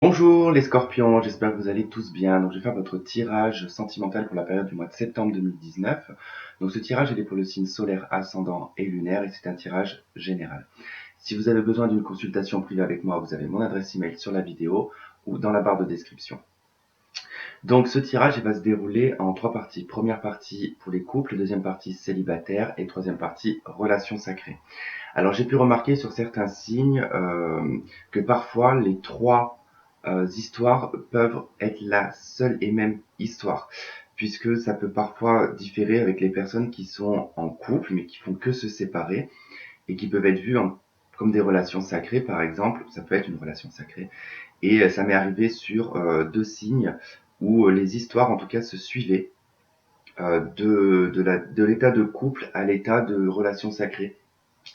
Bonjour les scorpions, j'espère que vous allez tous bien. Donc je vais faire votre tirage sentimental pour la période du mois de septembre 2019. Donc ce tirage il est pour le signe solaire, ascendant et lunaire et c'est un tirage général. Si vous avez besoin d'une consultation privée avec moi, vous avez mon adresse email sur la vidéo ou dans la barre de description. Donc ce tirage il va se dérouler en trois parties. Première partie pour les couples, deuxième partie célibataire et troisième partie relations sacrées. Alors j'ai pu remarquer sur certains signes que parfois les trois histoires peuvent être la seule et même histoire, puisque ça peut parfois différer avec les personnes qui sont en couple mais qui font que se séparer et qui peuvent être vues comme des relations sacrées par exemple, ça peut être une relation sacrée. Et ça m'est arrivé sur deux signes où les histoires en tout cas se suivaient de l'état de couple à l'état de relation sacrée.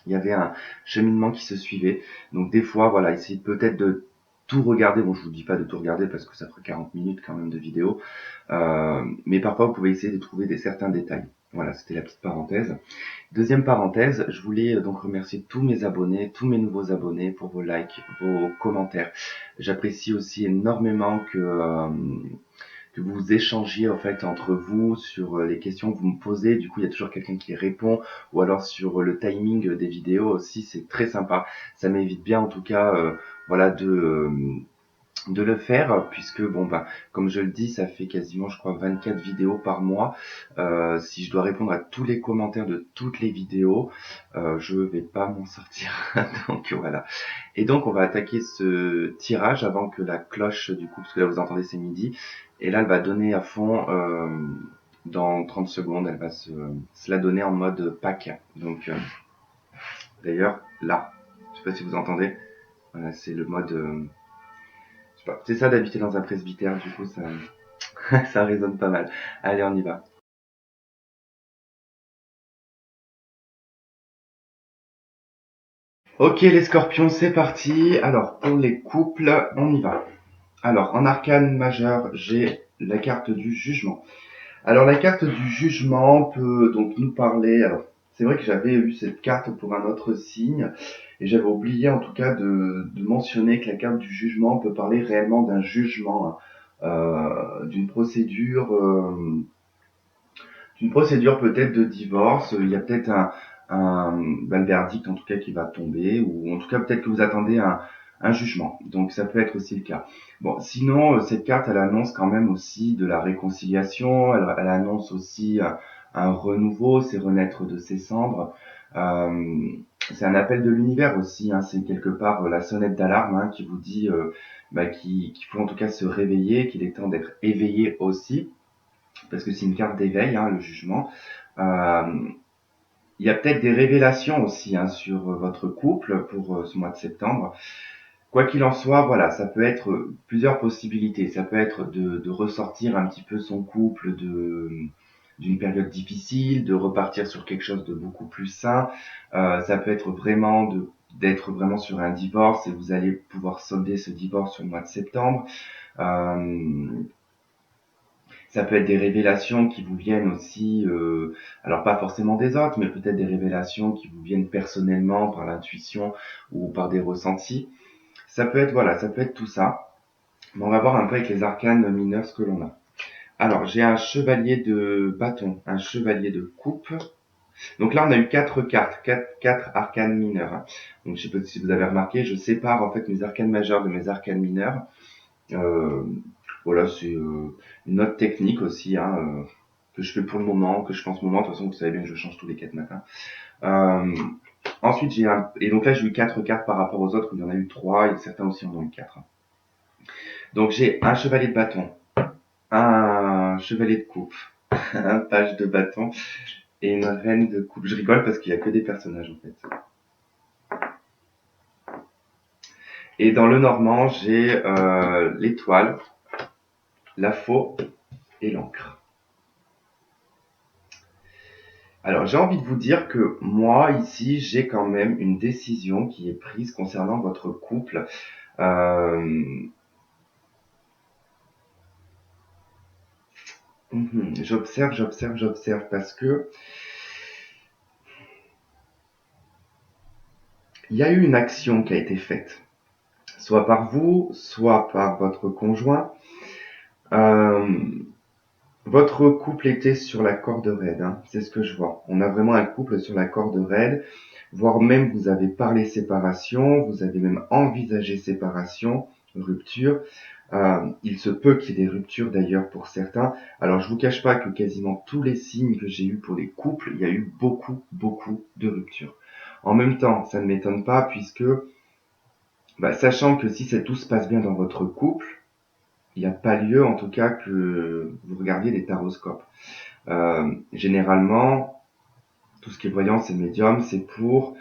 Il y avait un cheminement qui se suivait. Donc des fois, voilà, essayez peut-être de tout regarder. Bon, je vous dis pas de tout regarder parce que ça ferait 40 minutes quand même de vidéo. Mais parfois, vous pouvez essayer de trouver certains détails. Voilà, c'était la petite parenthèse. Deuxième parenthèse, je voulais donc remercier tous mes abonnés, tous mes nouveaux abonnés pour vos likes, vos commentaires. J'apprécie aussi énormément que vous échangiez en fait entre vous sur les questions que vous me posez. Du coup, il y a toujours quelqu'un qui répond, ou alors sur le timing des vidéos aussi, c'est très sympa. Ça m'évite bien en tout cas, voilà, de le faire, puisque bon bah comme je le dis, ça fait quasiment je crois 24 vidéos par mois. Si je dois répondre à tous les commentaires de toutes les vidéos, je vais pas m'en sortir. Donc voilà. Et donc on va attaquer ce tirage avant que la cloche du coup, parce que là vous entendez c'est midi, et là elle va donner à fond dans 30 secondes, elle va se la donner en mode pack. Donc d'ailleurs là, je sais pas si vous entendez, voilà, c'est le mode je sais pas, c'est ça d'habiter dans un presbytère, du coup ça ça résonne pas mal. Allez, on y va. Ok les scorpions, c'est parti. Alors pour les couples, on y va. Alors en arcane majeur, j'ai la carte du jugement. Alors la carte du jugement peut donc nous parler. Alors c'est vrai que j'avais eu cette carte pour un autre signe et j'avais oublié en tout cas de mentionner que la carte du jugement peut parler réellement d'un jugement, hein, d'une procédure peut-être de divorce. Il y a peut-être le verdict en tout cas qui va tomber, ou en tout cas peut-être que vous attendez un jugement. Donc ça peut être aussi le cas. Bon, sinon cette carte elle annonce quand même aussi de la réconciliation. Elle annonce aussi un renouveau, c'est renaître de ses cendres. Euh, c'est un appel de l'univers aussi. Hein, c'est quelque part la sonnette d'alarme hein, qui vous dit qu'il faut en tout cas se réveiller, qu'il est temps d'être éveillé aussi parce que c'est une carte d'éveil, hein, le jugement. Euh, il y a peut-être des révélations aussi hein, sur votre couple pour ce mois de septembre. Quoi qu'il en soit, voilà, ça peut être plusieurs possibilités. Ça peut être de ressortir un petit peu son couple d'une période difficile, de repartir sur quelque chose de beaucoup plus sain. Ça peut être vraiment d'être vraiment sur un divorce et vous allez pouvoir solder ce divorce sur le mois de septembre. Euh, Ça peut être des révélations qui vous viennent aussi, alors pas forcément des autres, mais peut-être des révélations qui vous viennent personnellement par l'intuition ou par des ressentis. Ça peut être, voilà, ça peut être tout ça. Mais on va voir un peu avec les arcanes mineurs ce que l'on a. Alors, j'ai un chevalier de bâton, un chevalier de coupe. Donc là, on a eu quatre cartes, quatre arcanes mineurs. Hein. Donc je sais pas si vous avez remarqué, je sépare en fait mes arcanes majeures de mes arcanes mineures. Euh, voilà, c'est une autre technique aussi hein, que je fais pour le moment, que je fais en ce moment. De toute façon, vous savez bien que je change tous les 4 matins. Euh, ensuite, et donc là, j'ai eu 4 cartes par rapport aux autres où il y en a eu 3 et certains aussi en ont eu 4. Donc j'ai un chevalier de bâton, un chevalier de coupe, un page de bâton et une reine de coupe. Je rigole parce qu'il y a que des personnages en fait. Et dans le normand, j'ai l'étoile, la faux et l'encre. Alors, j'ai envie de vous dire que moi, ici, j'ai quand même une décision qui est prise concernant votre couple. Euh, j'observe parce que il y a eu une action qui a été faite. soit par vous, soit par votre conjoint. Euh, Votre couple était sur la corde raide, hein, c'est ce que je vois. On a vraiment un couple sur la corde raide, voire même vous avez parlé séparation, vous avez même envisagé séparation, rupture. Il se peut qu'il y ait des ruptures d'ailleurs pour certains. Alors je vous cache pas que quasiment tous les signes que j'ai eus pour les couples, il y a eu beaucoup de ruptures. En même temps, ça ne m'étonne pas puisque, sachant que si tout se passe bien dans votre couple, il n'y a pas lieu en tout cas que vous regardiez les taroscopes. Généralement, tout ce qui est voyance et médium, c'est pour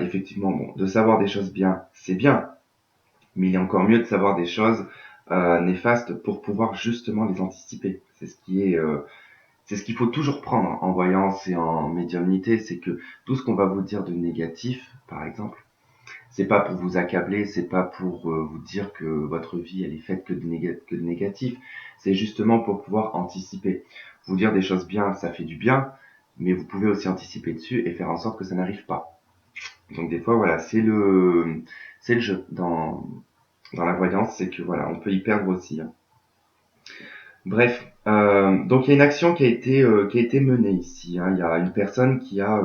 effectivement de savoir des choses bien, c'est bien, mais il est encore mieux de savoir des choses néfastes pour pouvoir justement les anticiper. C'est ce qu'il faut toujours prendre en voyance et en médiumnité, c'est que tout ce qu'on va vous dire de négatif, par exemple, c'est pas pour vous accabler, c'est pas pour vous dire que votre vie elle est faite que de négatif. C'est justement pour pouvoir anticiper. Vous dire des choses bien, ça fait du bien, mais vous pouvez aussi anticiper dessus et faire en sorte que ça n'arrive pas. Donc des fois voilà, c'est le jeu dans la voyance, c'est que voilà, on peut y perdre aussi, hein. Bref, donc il y a une action qui a été menée ici, hein. Il y a une personne qui a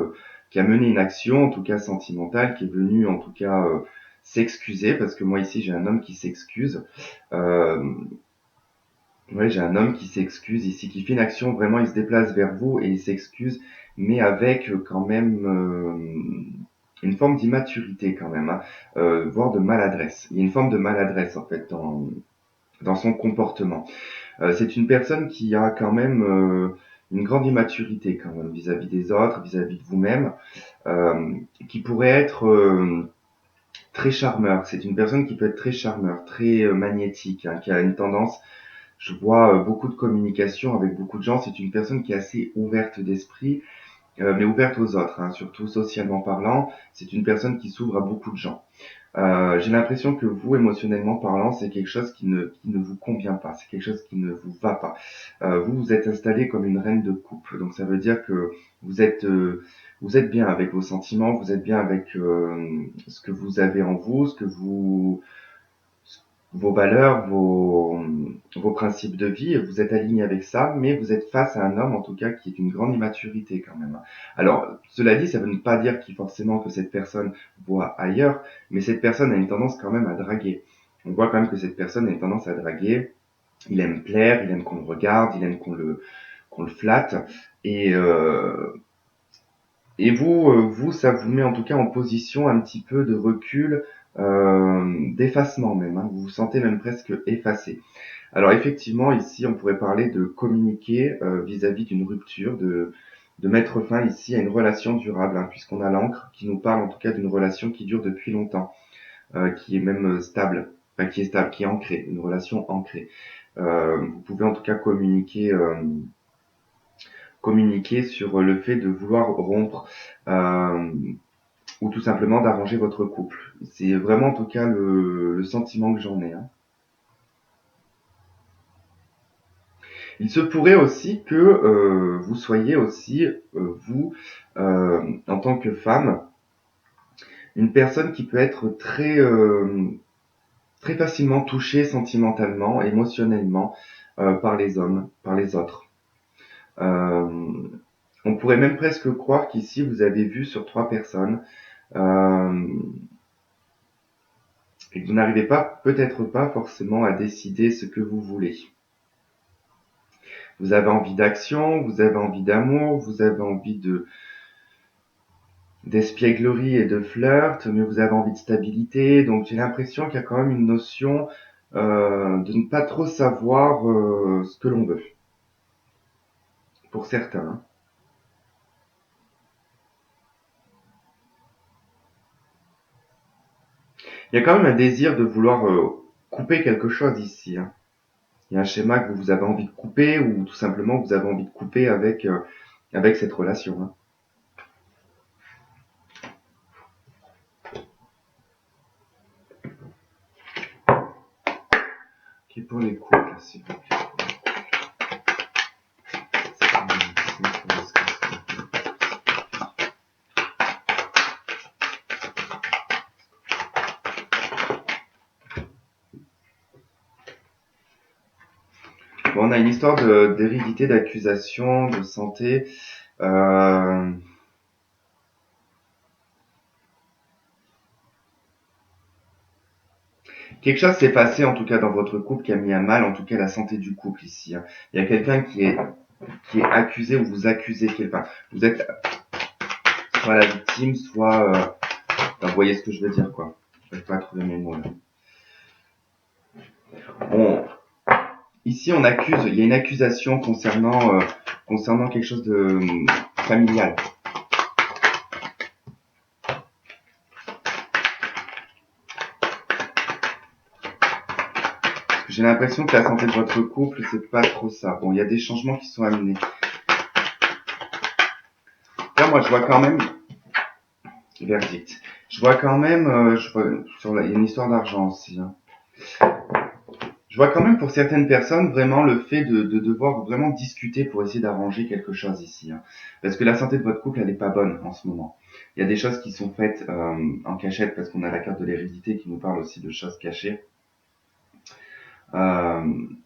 mené une action, en tout cas sentimentale, qui est venue en tout cas s'excuser, parce que moi ici j'ai un homme qui s'excuse. Euh, ouais, j'ai un homme qui s'excuse ici, qui fait une action, vraiment il se déplace vers vous et il s'excuse, mais avec quand même une forme d'immaturité quand même, hein, voire de maladresse. Il y a une forme de maladresse en fait dans son comportement. C'est une personne qui a quand même une grande immaturité quand même vis-à-vis des autres, vis-à-vis de vous-même, euh, qui pourrait être très charmeur. C'est une personne qui peut être très charmeur, très magnétique, hein, qui a une tendance. Je vois beaucoup de communication avec beaucoup de gens. C'est une personne qui est assez ouverte d'esprit, mais ouverte aux autres, hein, surtout socialement parlant. C'est une personne qui s'ouvre à beaucoup de gens. J'ai l'impression que vous, émotionnellement parlant, c'est quelque chose qui ne vous convient pas, c'est quelque chose qui ne vous va pas. Vous, vous êtes installé comme une reine de coupe, donc ça veut dire que vous êtes bien avec vos sentiments, vous êtes bien avec ce que vous avez en vous, vos valeurs, vos principes de vie, vous êtes aligné avec ça, mais vous êtes face à un homme, en tout cas, qui est d'une grande immaturité quand même. Alors, cela dit, ça ne veut pas dire forcément que cette personne voit ailleurs, mais cette personne a une tendance quand même à draguer. On voit quand même que cette personne a une tendance à draguer. Il aime plaire, il aime qu'on le regarde, il aime qu'on le flatte. Et, euh, et vous, ça vous met en tout cas en position un petit peu de recul, d'effacement même, hein. Vous vous sentez même presque effacé. Alors effectivement, ici, on pourrait parler de communiquer vis-à-vis d'une rupture, de mettre fin ici à une relation durable, hein, puisqu'on a l'encre qui nous parle en tout cas d'une relation qui dure depuis longtemps, qui est même stable, enfin qui est stable, qui est ancrée, une relation ancrée. Vous pouvez en tout cas communiquer sur le fait de vouloir rompre euh, ou tout simplement d'arranger votre couple. C'est vraiment en tout cas le sentiment que j'en ai, hein. Il se pourrait aussi que vous soyez aussi, vous, en tant que femme, une personne qui peut être très facilement touchée sentimentalement, émotionnellement, par les hommes, par les autres. Euh, on pourrait même presque croire qu'ici vous avez vu sur 3 personnes euh, et que vous n'arrivez pas, peut-être pas forcément à décider ce que vous voulez. Vous avez envie d'action, vous avez envie d'amour, vous avez envie d'espièglerie et de flirt, mais vous avez envie de stabilité. Donc j'ai l'impression qu'il y a quand même une notion de ne pas trop savoir ce que l'on veut, pour certains, hein. Il y a quand même un désir de vouloir couper quelque chose ici, hein. Il y a un schéma que vous avez envie de couper ou tout simplement vous avez envie de couper avec cette relation, hein. Qui est pour les couples, s'il vous plaît. Bon, on a une histoire d'hérédité, d'accusation, de santé. Quelque chose s'est passé, en tout cas, dans votre couple qui a mis à mal, en tout cas, la santé du couple ici. Hein. Il y a quelqu'un qui est accusé ou vous accusez quelqu'un. Vous êtes soit la victime, soit... vous voyez ce que je veux dire, quoi. Je ne vais pas trouver mes mots, là. Ici, on accuse, il y a une accusation concernant quelque chose de familial. J'ai l'impression que la santé de votre couple, c'est pas trop ça. Bon, il y a des changements qui sont amenés. Là, moi, je vois quand même... Verdict. Je vois quand même... il y a une histoire d'argent aussi. Hein. Je vois quand même pour certaines personnes vraiment le fait de devoir vraiment discuter pour essayer d'arranger quelque chose ici. Hein. Parce que la santé de votre couple, elle n'est pas bonne en ce moment. Il y a des choses qui sont faites en cachette parce qu'on a la carte de l'hérédité qui nous parle aussi de choses cachées. Il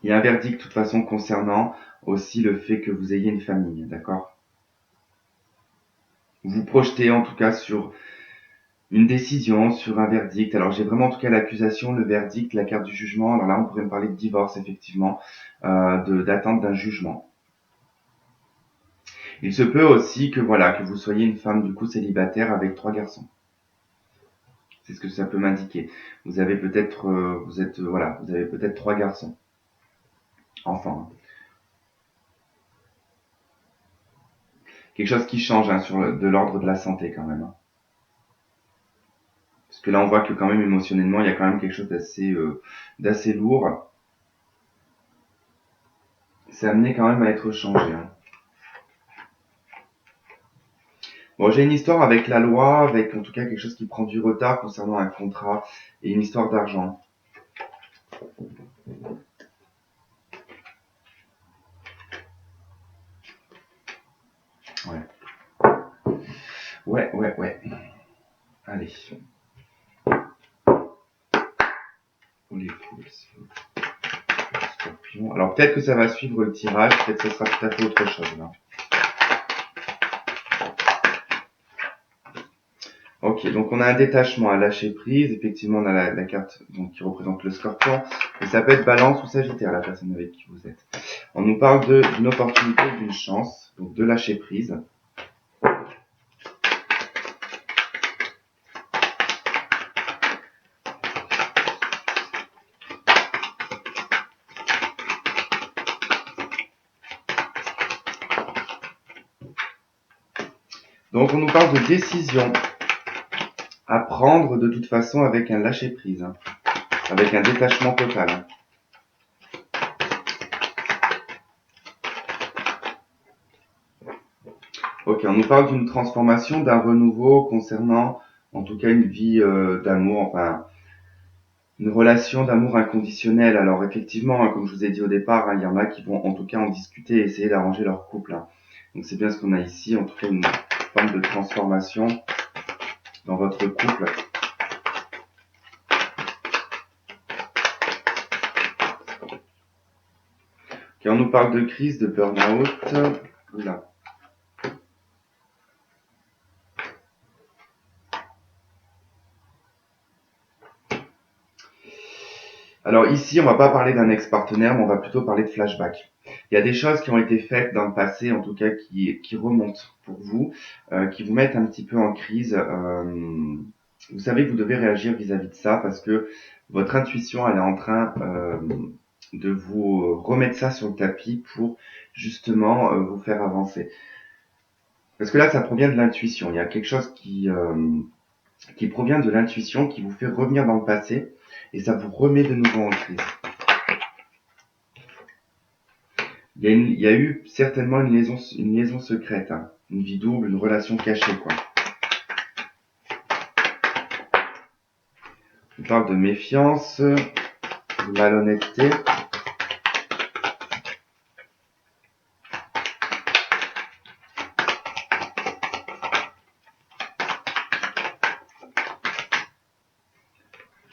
y a un verdict de toute façon concernant aussi le fait que vous ayez une famille, d'accord? Vous projetez en tout cas sur une décision, sur un verdict. Alors j'ai vraiment en tout cas l'accusation, le verdict, la carte du jugement. Alors là on pourrait me parler de divorce effectivement, d'attente d'un jugement. Il se peut aussi que voilà que vous soyez une femme du coup célibataire avec 3 garçons. C'est ce que ça peut m'indiquer. Vous avez peut-être, vous avez peut-être 3 garçons, enfants. Hein. Quelque chose qui change hein, de l'ordre de la santé quand même. Hein. Parce que là, on voit que quand même émotionnellement, il y a quand même quelque chose d'assez lourd. C'est amené quand même à être changé. Hein. Bon, j'ai une histoire avec la loi, avec en tout cas quelque chose qui prend du retard concernant un contrat et une histoire d'argent. Ouais. Ouais. Allez. Les foules. Scorpion. Alors peut-être que ça va suivre le tirage, peut-être que ce sera tout à fait autre chose là. Ok, donc on a un détachement à lâcher prise. Effectivement, on a la carte donc, qui représente le scorpion. Et ça peut être balance ou sagittaire, la personne avec qui vous êtes. On nous parle d'une opportunité, d'une chance, donc de lâcher prise. Donc on nous parle de décision à prendre de toute façon avec un lâcher prise, hein, avec un détachement total. Hein. Ok, on nous parle d'une transformation, d'un renouveau concernant en tout cas une vie d'amour, enfin une relation d'amour inconditionnel. Alors effectivement, hein, comme je vous ai dit au départ, hein, il y en a qui vont en tout cas en discuter et essayer d'arranger leur couple. Hein. Donc c'est bien ce qu'on a ici, en tout cas une forme de transformation dans votre couple. Okay, on nous parle de crise, de burn-out. Oula. Alors ici, on va pas parler d'un ex-partenaire, mais on va plutôt parler de flashback. Il y a des choses qui ont été faites dans le passé, en tout cas qui remontent pour vous, qui vous mettent un petit peu en crise. Vous savez que vous devez réagir vis-à-vis de ça parce que votre intuition, elle est en train de vous remettre ça sur le tapis pour justement vous faire avancer. Parce que là, ça provient de l'intuition. Il y a quelque chose qui provient de l'intuition, qui vous fait revenir dans le passé et ça vous remet de nouveau en crise. Il y a eu certainement une liaison secrète, hein. Une vie double, une relation cachée, quoi. On parle de méfiance, de malhonnêteté.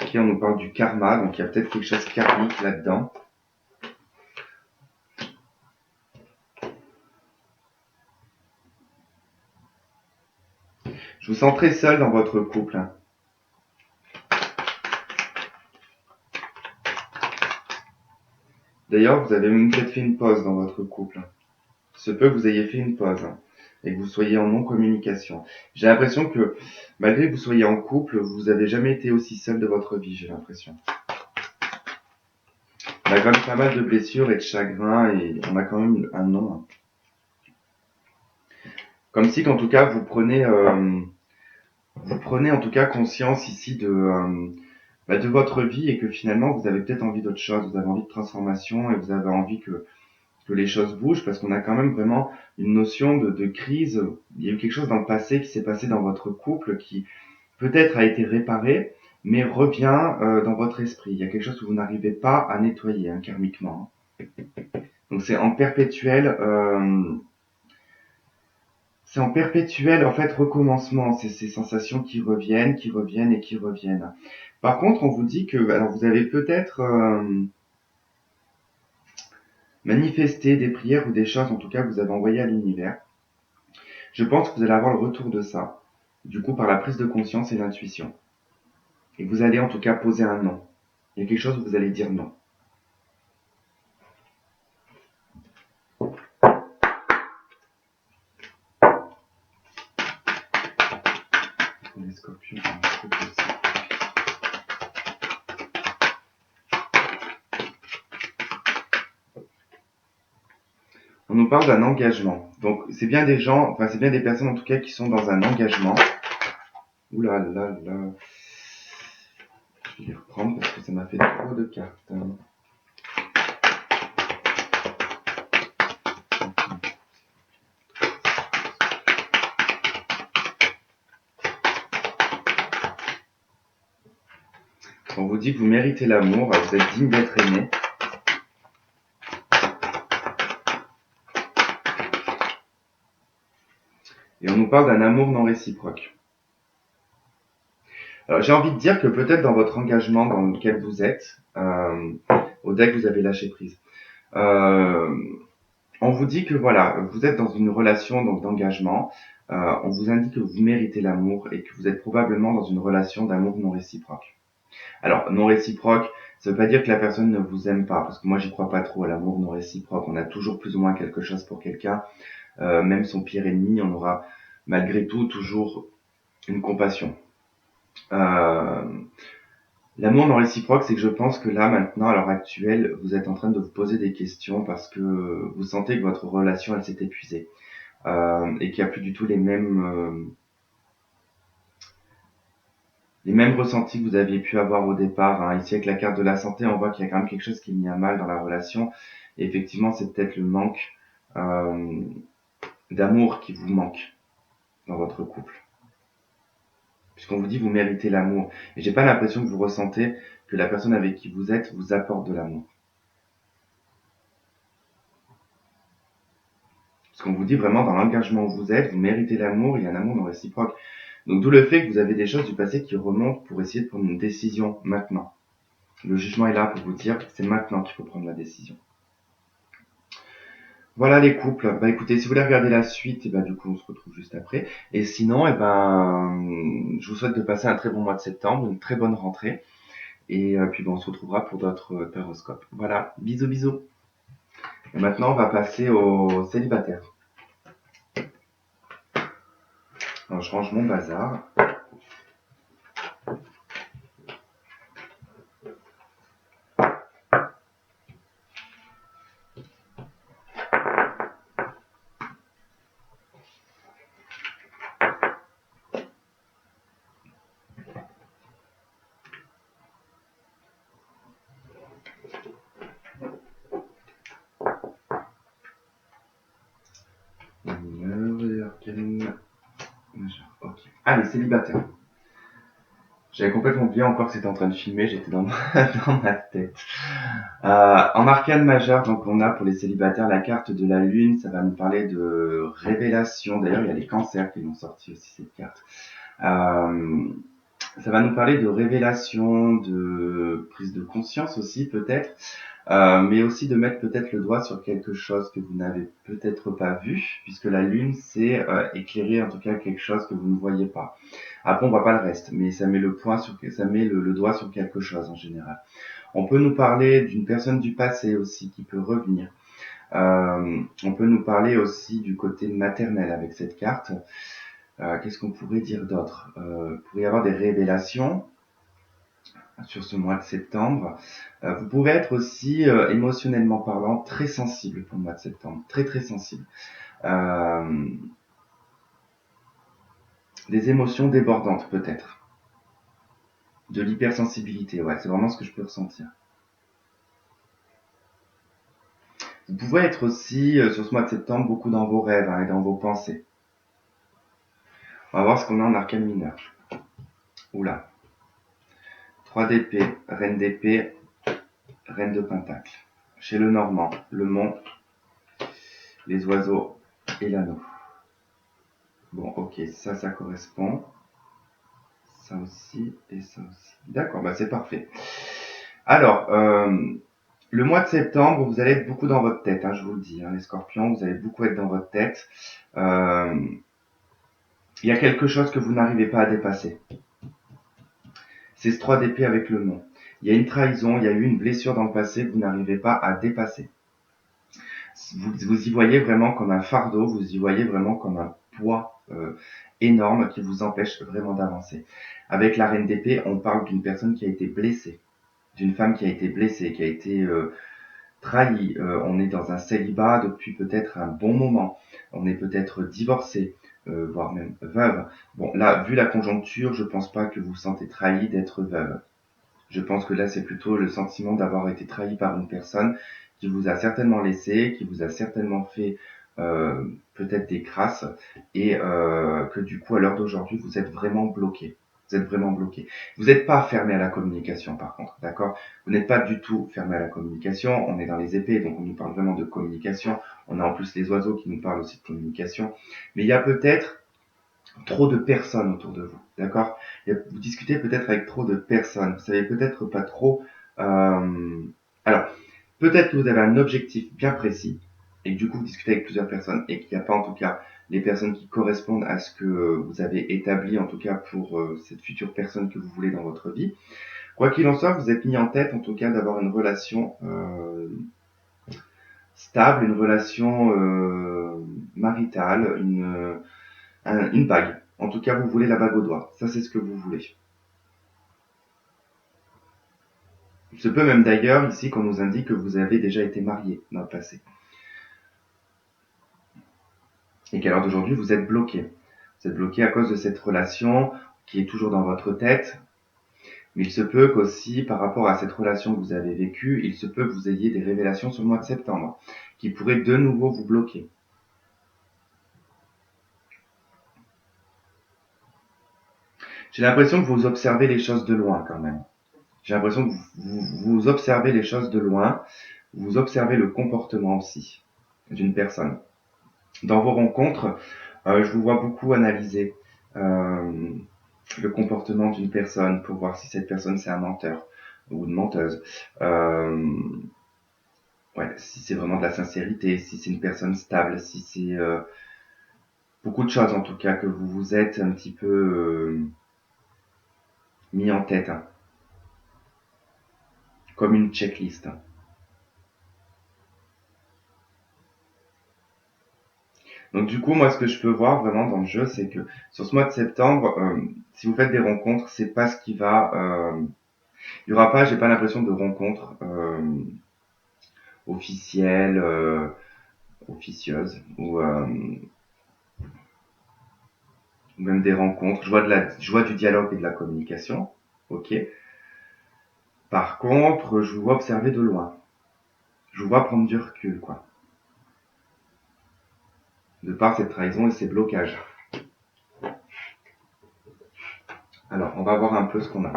Ok, on nous parle du karma, donc il y a peut-être quelque chose karmique là-dedans. Je vous sens très seul dans votre couple. D'ailleurs, vous avez même peut-être fait une pause dans votre couple. Il se peut que vous ayez fait une pause et que vous soyez en non-communication. J'ai l'impression que, malgré que vous soyez en couple, vous avez jamais été aussi seul de votre vie, j'ai l'impression. On a quand même pas mal de blessures et de chagrins et on a quand même un nom. Comme si, qu'en tout cas, vous prenez en tout cas conscience ici de votre vie et que finalement, vous avez peut-être envie d'autre chose, vous avez envie de transformation et vous avez envie que les choses bougent parce qu'on a quand même vraiment une notion de crise. Il y a eu quelque chose dans le passé qui s'est passé dans votre couple qui peut-être a été réparé, mais revient dans votre esprit. Il y a quelque chose que vous n'arrivez pas à nettoyer karmiquement. Donc c'est en perpétuel en fait recommencement. C'est ces sensations qui reviennent, qui reviennent et qui reviennent. Par contre, on vous dit que alors vous avez peut-être manifesté des prières ou des choses, en tout cas, que vous avez envoyées à l'univers. Je pense que vous allez avoir le retour de ça, du coup, par la prise de conscience et l'intuition. Et vous allez en tout cas poser un non. Il y a quelque chose où vous allez dire non. Les scorpions, on nous parle d'un engagement. Donc, c'est bien des gens, enfin, c'est bien des personnes en tout cas qui sont dans un engagement. Ouh là là là. Je vais les reprendre parce que ça m'a fait trop de cartes. On vous dit que vous méritez l'amour, vous êtes digne d'être aimé. Et on nous parle d'un amour non réciproque. Alors, j'ai envie de dire que peut-être dans votre engagement dans lequel vous êtes, au deck vous avez lâché prise. On vous dit que voilà, vous êtes dans une relation donc d'engagement. On vous indique que vous méritez l'amour et que vous êtes probablement dans une relation d'amour non réciproque. Alors, non réciproque, ça veut pas dire que la personne ne vous aime pas, parce que moi j'y crois pas trop à l'amour non réciproque. On a toujours plus ou moins quelque chose pour quelqu'un, même son pire ennemi, on aura malgré tout toujours une compassion. L'amour non réciproque, c'est que je pense que là, maintenant, à l'heure actuelle, vous êtes en train de vous poser des questions parce que vous sentez que votre relation, elle s'est épuisée. Et qu'il n'y a plus du tout les mêmes ressentis que vous aviez pu avoir au départ. Ici, avec la carte de la santé, on voit qu'il y a quand même quelque chose qui est mis à mal dans la relation. Et effectivement, c'est peut-être le manque d'amour qui vous manque dans votre couple. Puisqu'on vous dit vous méritez l'amour. Et j'ai pas l'impression que vous ressentez que la personne avec qui vous êtes vous apporte de l'amour. Parce qu'on vous dit vraiment dans l'engagement où vous êtes, vous méritez l'amour, il y a un amour non réciproque. Donc d'où le fait que vous avez des choses du passé qui remontent pour essayer de prendre une décision maintenant. Le jugement est là pour vous dire que c'est maintenant qu'il faut prendre la décision. Voilà les couples. Bah écoutez, si vous voulez regarder la suite, et bah du coup on se retrouve juste après. Et sinon, je vous souhaite de passer un très bon mois de septembre, une très bonne rentrée. Et puis on se retrouvera pour d'autres horoscopes. Voilà, bisous bisous. Et maintenant on va passer aux célibataires. Alors, je range mon bazar. Ok. Allez, célibataire. J'avais complètement oublié encore que c'était en train de filmer, j'étais dans ma tête. En arcane majeur, donc on a pour les célibataires la carte de la lune, ça va nous parler de révélation. D'ailleurs, il y a les cancers qui l'ont sorti aussi cette carte. Ça va nous parler de révélation, de prise de conscience aussi peut-être, mais aussi de mettre peut-être le doigt sur quelque chose que vous n'avez peut-être pas vu, puisque la lune c'est éclairer en tout cas quelque chose que vous ne voyez pas. Après on voit pas le reste, mais ça met le point sur, ça met le doigt sur quelque chose en général. On peut nous parler d'une personne du passé aussi qui peut revenir. On peut nous parler aussi du côté maternel avec cette carte. Qu'est-ce qu'on pourrait dire d'autre? Il pourrait y avoir des révélations sur ce mois de septembre. Vous pouvez être aussi, émotionnellement parlant, très sensible pour le mois de septembre. Très très sensible. Des émotions débordantes peut-être. De l'hypersensibilité, ouais, c'est vraiment ce que je peux ressentir. Vous pouvez être aussi, sur ce mois de septembre, beaucoup dans vos rêves et dans vos pensées. On va voir ce qu'on a en arcane mineur. Oula. 3 d'épée, reine d'épée, reine de pentacle. Chez le Normand, le mont, les oiseaux et l'anneau. Bon, ok, ça correspond. Ça aussi et ça aussi. D'accord, bah c'est parfait. Alors, le mois de septembre, vous allez être beaucoup dans votre tête, je vous le dis, les scorpions, vous allez beaucoup être dans votre tête. Il y a quelque chose que vous n'arrivez pas à dépasser. C'est ce 3 d'épée avec le mont. Il y a une trahison, il y a eu une blessure dans le passé que vous n'arrivez pas à dépasser. Vous y voyez vraiment comme un fardeau, vous y voyez vraiment comme un poids énorme qui vous empêche vraiment d'avancer. Avec la reine d'épée, on parle d'une personne qui a été blessée, d'une femme qui a été blessée, qui a été trahie. On est dans un célibat depuis peut-être un bon moment. On est peut-être divorcé, voire même veuve. Bon, là, vu la conjoncture, je pense pas que vous vous sentez trahi d'être veuve. Je pense que là, c'est plutôt le sentiment d'avoir été trahi par une personne qui vous a certainement laissé, qui vous a certainement fait peut-être des crasses, et que du coup, à l'heure d'aujourd'hui, vous êtes vraiment bloqué. Vous êtes vraiment bloqué. Vous n'êtes pas fermé à la communication, par contre, d'accord? Vous n'êtes pas du tout fermé à la communication. On est dans les épées, donc on nous parle vraiment de communication. On a en plus les oiseaux qui nous parlent aussi de communication. Mais il y a peut-être trop de personnes autour de vous, d'accord? Vous discutez peut-être avec trop de personnes, vous savez peut-être pas trop. Alors, peut-être que vous avez un objectif bien précis et que du coup vous discutez avec plusieurs personnes et qu'il n'y a pas en tout cas les personnes qui correspondent à ce que vous avez établi en tout cas pour cette future personne que vous voulez dans votre vie. Quoi qu'il en soit, vous êtes mis en tête en tout cas d'avoir une relation stable, une relation maritale, une bague. En tout cas, vous voulez la bague au doigt. Ça, c'est ce que vous voulez. Il se peut même d'ailleurs ici qu'on nous indique que vous avez déjà été marié dans le passé. Et qu'à l'heure d'aujourd'hui, vous êtes bloqué. Vous êtes bloqué à cause de cette relation qui est toujours dans votre tête. Mais il se peut qu'aussi, par rapport à cette relation que vous avez vécue, il se peut que vous ayez des révélations sur le mois de septembre qui pourraient de nouveau vous bloquer. J'ai l'impression que vous observez les choses de loin quand même. J'ai l'impression que vous observez les choses de loin, vous observez le comportement aussi d'une personne. Dans vos rencontres, je vous vois beaucoup analyser le comportement d'une personne pour voir si cette personne c'est un menteur ou une menteuse. Ouais, si c'est vraiment de la sincérité, si c'est une personne stable, si c'est beaucoup de choses en tout cas que vous vous êtes un petit peu mis en tête, comme une checklist. Donc du coup, moi, ce que je peux voir vraiment dans le jeu, c'est que sur ce mois de septembre, si vous faites des rencontres, c'est pas ce qui va. Il y aura pas, j'ai pas l'impression de rencontres officielles, officieuses ou même des rencontres. Je vois du dialogue et de la communication, ok. Par contre, je vous vois observer de loin. Je vous vois prendre du recul, quoi. De par cette trahison et ces blocages. Alors, on va voir un peu ce qu'on a.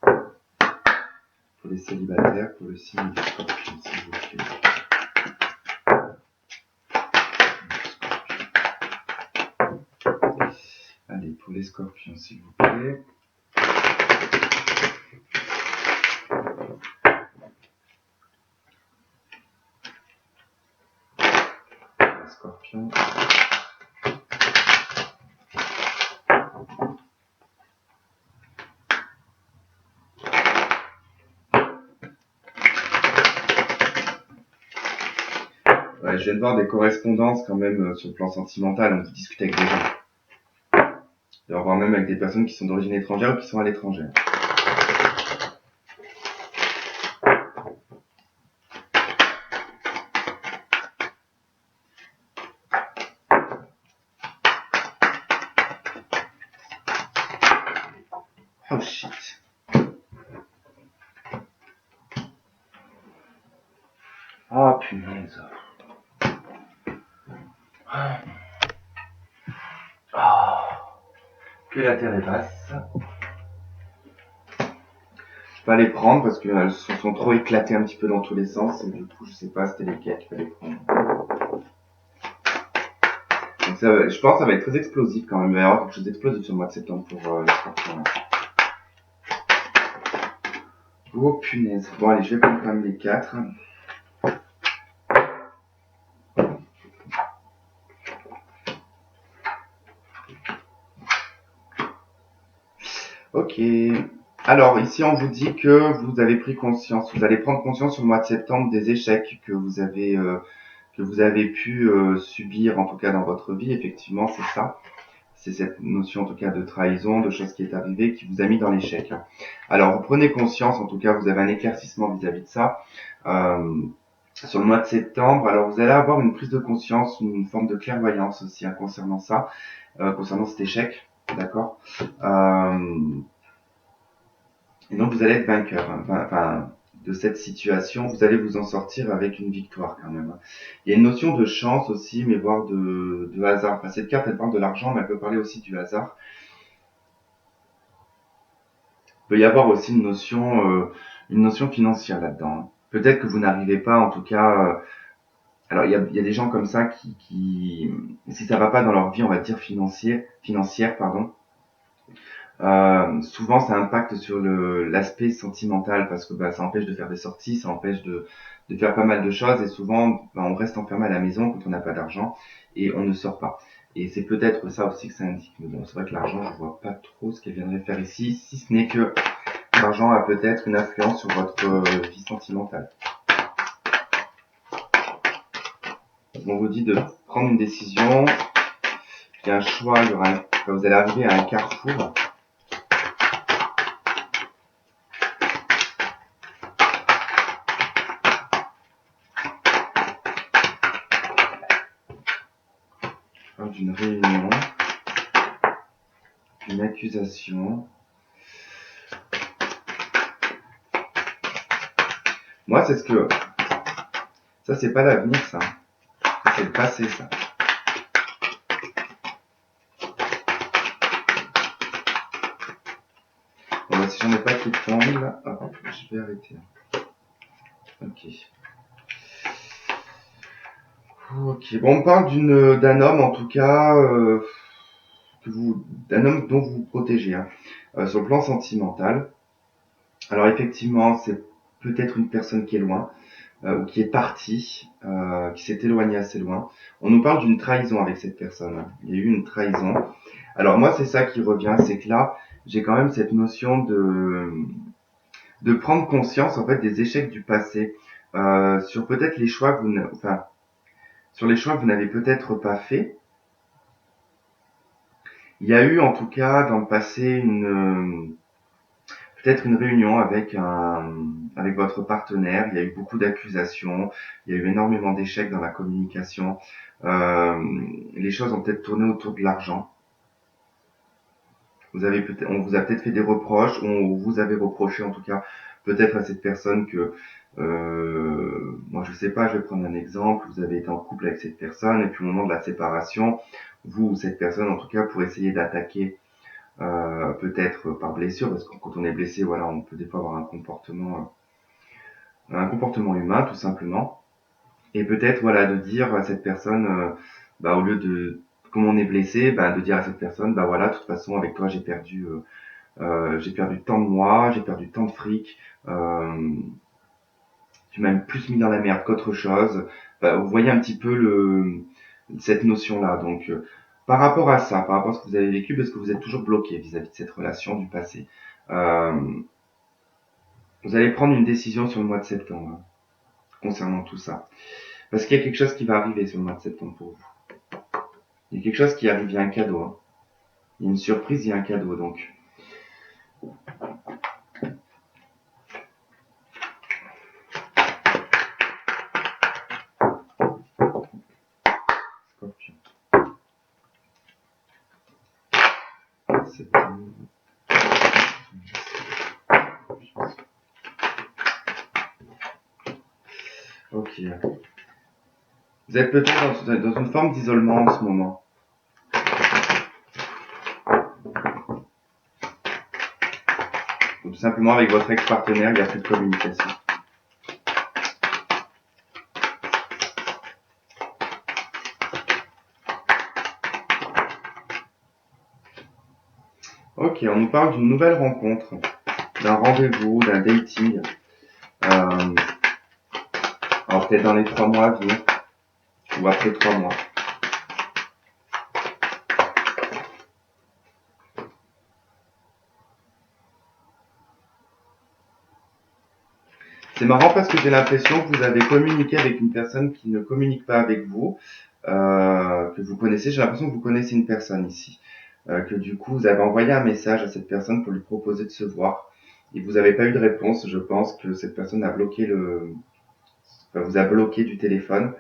Pour les célibataires, pour le signe du Scorpion, s'il vous plaît. Allez, pour les scorpions, s'il vous plaît. Scorpion. Ouais, je viens de voir des correspondances quand même sur le plan sentimental, donc vous discutez avec des gens. Voire même avec des personnes qui sont d'origine étrangère ou qui sont à l'étranger. Oh shit. Ah punaise. Que la terre est basse. Je vais pas les prendre parce qu'elles se sont trop éclatées un petit peu dans tous les sens et du coup je sais pas c'était lesquelles qu'il fallait prendre. Donc ça, je pense que ça va être très explosif quand même. Il va y avoir quelque chose d'explosif sur le mois de septembre pour les scorpions. Oh punaise. Bon allez, je vais prendre quand même les 4. Ok. Alors ici on vous dit que vous avez pris conscience, vous allez prendre conscience sur le mois de septembre des échecs que vous avez pu subir en tout cas dans votre vie. Effectivement c'est ça. C'est cette notion en tout cas de trahison, de chose qui est arrivée, qui vous a mis dans l'échec. Alors vous prenez conscience, en tout cas vous avez un éclaircissement vis-à-vis de ça. Sur le mois de septembre, alors vous allez avoir une prise de conscience, une forme de clairvoyance aussi concernant ça, concernant cet échec, d'accord. Et donc vous allez être vainqueur, enfin, de cette situation, vous allez vous en sortir avec une victoire quand même. Il y a une notion de chance aussi, mais voire de hasard. Enfin, cette carte, elle parle de l'argent, mais elle peut parler aussi du hasard. Il peut y avoir aussi une notion financière là-dedans. Peut-être que vous n'arrivez pas, en tout cas. Alors il y a des gens comme ça qui, si ça va pas dans leur vie, on va dire financière, pardon. Souvent ça impacte sur l'aspect sentimental parce que ça empêche de faire des sorties, ça empêche de faire pas mal de choses et souvent on reste enfermé à la maison quand on n'a pas d'argent et on ne sort pas. Et c'est peut-être ça aussi que ça indique. Mais bon, c'est vrai que l'argent, je vois pas trop ce qu'elle viendrait faire ici, si ce n'est que l'argent a peut-être une influence sur votre vie sentimentale. On vous dit de prendre une décision, il y a un choix, vous allez arriver à un carrefour. D'une réunion, d'une accusation. Moi, c'est ça, c'est pas l'avenir, ça. Ça, c'est le passé, ça. Bon, bah, si j'en ai pas qui tombent, là, hop, je vais arrêter. Ok. Ok. Bon, on parle d'un homme, en tout cas, d'un homme dont vous vous protégez, hein, sur le plan sentimental. Alors, effectivement, c'est peut-être une personne qui est loin. Ou qui est parti, qui s'est éloigné assez loin. On nous parle d'une trahison avec cette personne. Hein. Il y a eu une trahison. Alors moi, c'est ça qui revient, c'est que là, j'ai quand même cette notion de prendre conscience en fait des échecs du passé, sur peut-être les choix que sur les choix que vous n'avez peut-être pas fait. Il y a eu en tout cas dans le passé peut-être une réunion avec votre partenaire. Il y a eu beaucoup d'accusations, il y a eu énormément d'échecs dans la communication. Les choses ont peut-être tourné autour de l'argent. On vous a peut-être fait des reproches, ou on vous avez reproché en tout cas peut-être à cette personne que, moi je sais pas, je vais prendre un exemple. Vous avez été en couple avec cette personne et puis au moment de la séparation, vous ou cette personne en tout cas pour essayer d'attaquer. Peut-être par blessure, parce que quand on est blessé, voilà, on peut des fois avoir un comportement humain, tout simplement. Et peut-être, voilà, de dire à cette personne, au lieu de, comme on est blessé, de dire à cette personne, voilà, de toute façon, avec toi, j'ai perdu tant de moi, j'ai perdu tant de fric, tu m'as plus mis dans la merde qu'autre chose. Vous voyez un petit peu cette notion-là. Donc, par rapport à ça, par rapport à ce que vous avez vécu, parce que vous êtes toujours bloqué vis-à-vis de cette relation du passé, vous allez prendre une décision sur le mois de septembre hein, concernant tout ça. Parce qu'il y a quelque chose qui va arriver sur le mois de septembre pour vous. Il y a quelque chose qui arrive, il y a un cadeau. Hein. Il y a une surprise, il y a un cadeau. Donc, Scorpion. Septembre. Ok. Vous êtes peut-être dans une forme d'isolement en ce moment. Ou tout simplement avec votre ex-partenaire, il n'y a plus de communication. Ok, on nous parle d'une nouvelle rencontre, d'un rendez-vous, d'un dating. Alors peut-être dans les 3 mois à venir, ou après 3 mois. C'est marrant parce que j'ai l'impression que vous avez communiqué avec une personne qui ne communique pas avec vous, que vous connaissez. J'ai l'impression que vous connaissez une personne ici. Que du coup, vous avez envoyé un message à cette personne pour lui proposer de se voir. Et vous n'avez pas eu de réponse. Je pense que cette personne a bloqué vous a bloqué du téléphone,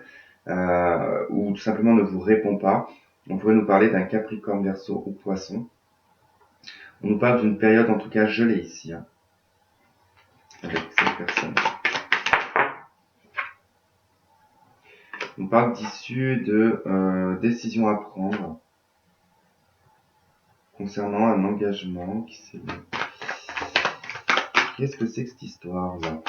ou tout simplement ne vous répond pas. On pourrait nous parler d'un Capricorne, Verseau ou Poisson. On nous parle d'une période en tout cas gelée ici, hein, avec cette personne. On parle d'issue de décisions à prendre concernant un engagement qui s'est... Qu'est-ce que c'est que cette histoire-là?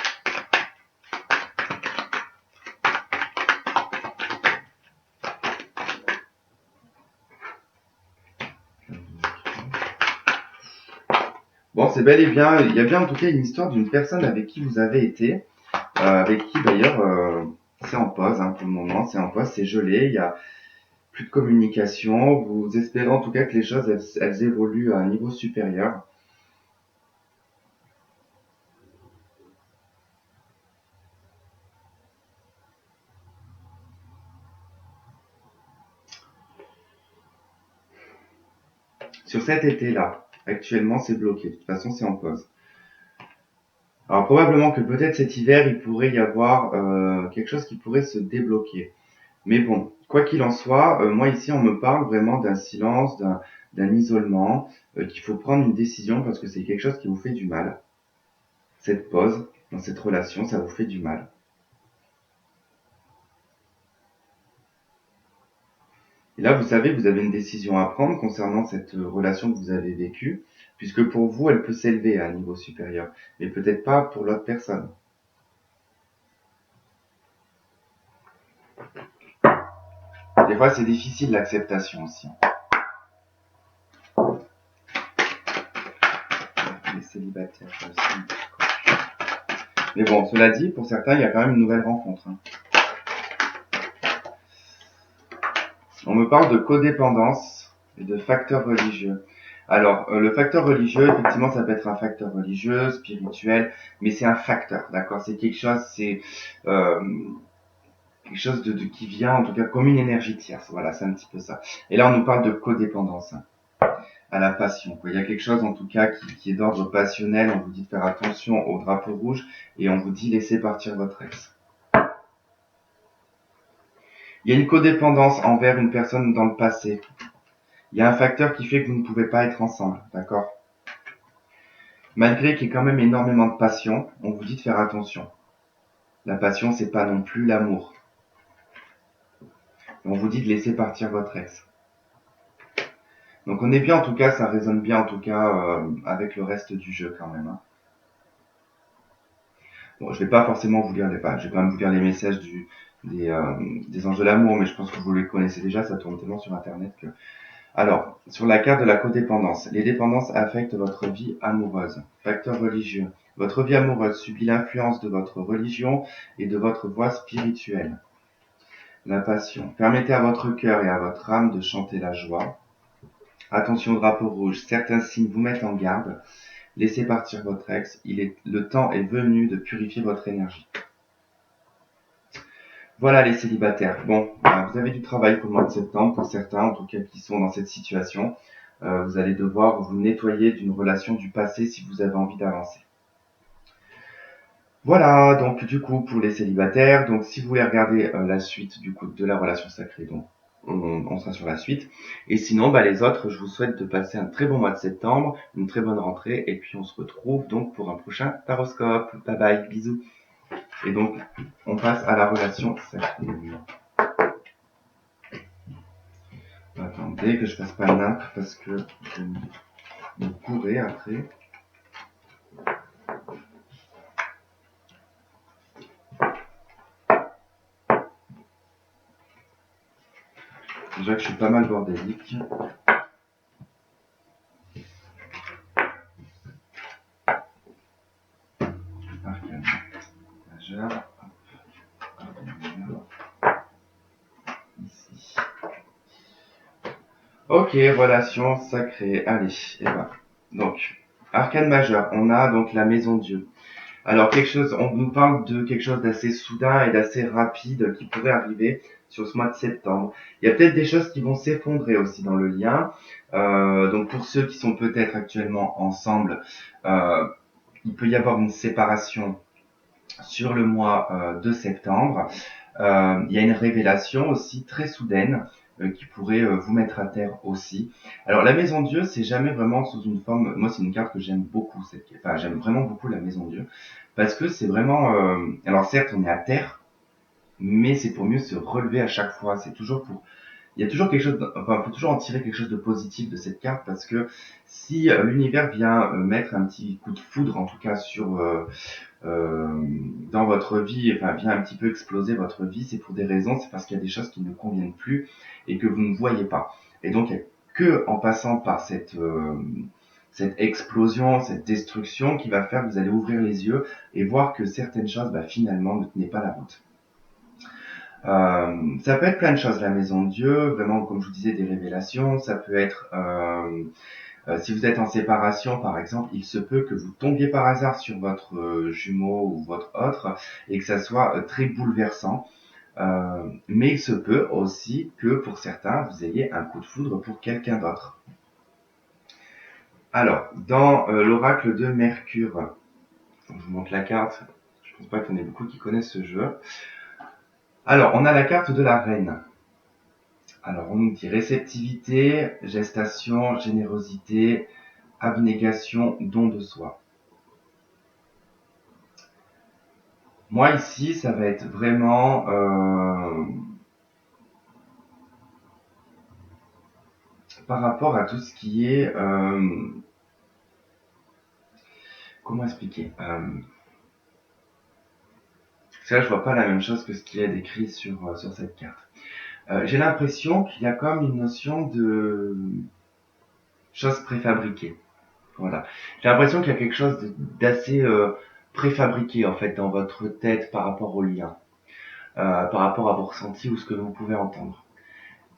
Bon, c'est bel et bien, il y a bien en tout cas une histoire d'une personne avec qui vous avez été, avec qui d'ailleurs c'est en pause hein, pour le moment, c'est en pause, c'est gelé, il y a plus de communication, vous espérez en tout cas que les choses elles évoluent à un niveau supérieur. Sur cet été-là, actuellement c'est bloqué, de toute façon c'est en pause. Alors probablement que peut-être cet hiver il pourrait y avoir quelque chose qui pourrait se débloquer. Mais bon, quoi qu'il en soit, moi ici on me parle vraiment d'un silence, d'un isolement, qu'il faut prendre une décision parce que c'est quelque chose qui vous fait du mal. Cette pause dans cette relation, ça vous fait du mal. Et là, vous savez, vous avez une décision à prendre concernant cette relation que vous avez vécue, puisque pour vous, elle peut s'élever à un niveau supérieur, mais peut-être pas pour l'autre personne. Des fois, c'est difficile l'acceptation aussi. Les célibataires aussi. Mais bon, cela dit, pour certains, il y a quand même une nouvelle rencontre. Hein. On me parle de codépendance et de facteurs religieux. Alors, le facteur religieux, effectivement, ça peut être un facteur religieux, spirituel, mais c'est un facteur, d'accord? C'est quelque chose, c'est euh, quelque chose qui vient, en tout cas, comme une énergie tierce. Voilà, c'est un petit peu ça. Et là, on nous parle de codépendance hein, à la passion. Quoi. Il y a quelque chose, en tout cas, qui est d'ordre passionnel. On vous dit de faire attention au drapeau rouge et on vous dit laissez partir votre ex. Il y a une codépendance envers une personne dans le passé. Il y a un facteur qui fait que vous ne pouvez pas être ensemble, d'accord? Malgré qu'il y ait quand même énormément de passion, on vous dit de faire attention. La passion, c'est pas non plus l'amour. On vous dit de laisser partir votre ex. Donc on est bien en tout cas, ça résonne bien en tout cas avec le reste du jeu quand même. Hein. Bon, je vais pas forcément vous lire les pages, je vais quand même vous lire les messages des anges de l'amour, mais je pense que vous les connaissez déjà, ça tourne tellement sur internet que... Alors, sur la carte de la codépendance, les dépendances affectent votre vie amoureuse. Facteur religieux. Votre vie amoureuse subit l'influence de votre religion et de votre voie spirituelle. la passion. Permettez à votre cœur et à votre âme de chanter la joie. Attention au drapeau rouge, certains signes vous mettent en garde. Laissez partir votre ex, le temps est venu de purifier votre énergie. Voilà les célibataires. Bon, vous avez du travail pour le mois de septembre, pour certains en tout cas qui sont dans cette situation. Vous allez devoir vous nettoyer d'une relation du passé si vous avez envie d'avancer. Voilà, donc du coup pour les célibataires, donc si vous voulez regarder la suite du coup de la relation sacrée, donc on sera sur la suite. Et sinon, les autres, je vous souhaite de passer un très bon mois de septembre, une très bonne rentrée, et puis on se retrouve donc pour un prochain taroscope. Bye bye, bisous. Et donc, on passe à la relation sacrée. Attendez que je fasse pas nimp parce que je me courrai après. Déjà que je suis pas mal bordélique. Arcane majeur. Ici. Ok, relation sacrée. Allez, et ben. Donc, arcane majeur, on a donc la maison Dieu. Alors on nous parle de quelque chose d'assez soudain et d'assez rapide qui pourrait arriver sur ce mois de septembre. Il y a peut-être des choses qui vont s'effondrer aussi dans le lien. Donc pour ceux qui sont peut-être actuellement ensemble, il peut y avoir une séparation sur le mois de septembre. Il y a une révélation aussi très soudaine qui pourrait vous mettre à terre aussi. Alors la maison Dieu, c'est jamais vraiment sous une forme. Moi, c'est une carte que j'aime beaucoup. J'aime vraiment beaucoup la maison Dieu parce que c'est vraiment. Alors certes, on est à terre, mais c'est pour mieux se relever à chaque fois. C'est toujours pour il y a toujours quelque chose, faut toujours en tirer quelque chose de positif de cette carte parce que si l'univers vient mettre un petit coup de foudre, en tout cas sur dans votre vie, vient un petit peu exploser votre vie, c'est pour des raisons, c'est parce qu'il y a des choses qui ne conviennent plus et que vous ne voyez pas. Et donc, il n'y a que en passant par cette explosion, cette destruction qui va faire que vous allez ouvrir les yeux et voir que certaines choses, finalement, ne tenaient pas la route. Ça peut être plein de choses, la maison de Dieu, vraiment, comme je vous disais, des révélations. Ça peut être, si vous êtes en séparation, par exemple, il se peut que vous tombiez par hasard sur votre jumeau ou votre autre et que ça soit très bouleversant. Mais il se peut aussi que pour certains, vous ayez un coup de foudre pour quelqu'un d'autre. Alors, dans l'oracle de Mercure, je vous montre la carte. Je pense pas qu'il y en ait beaucoup qui connaissent ce jeu. Alors, on a la carte de la reine. Alors, on nous dit réceptivité, gestation, générosité, abnégation, don de soi. Moi, ici, ça va être vraiment par rapport à tout ce qui est... comment expliquer Parce que là, je vois pas la même chose que ce qui est décrit sur cette carte. J'ai l'impression qu'il y a comme une notion de choses préfabriquées. Voilà. J'ai l'impression qu'il y a quelque chose d'assez préfabriqué en fait dans votre tête par rapport au lien, par rapport à vos ressentis ou ce que vous pouvez entendre.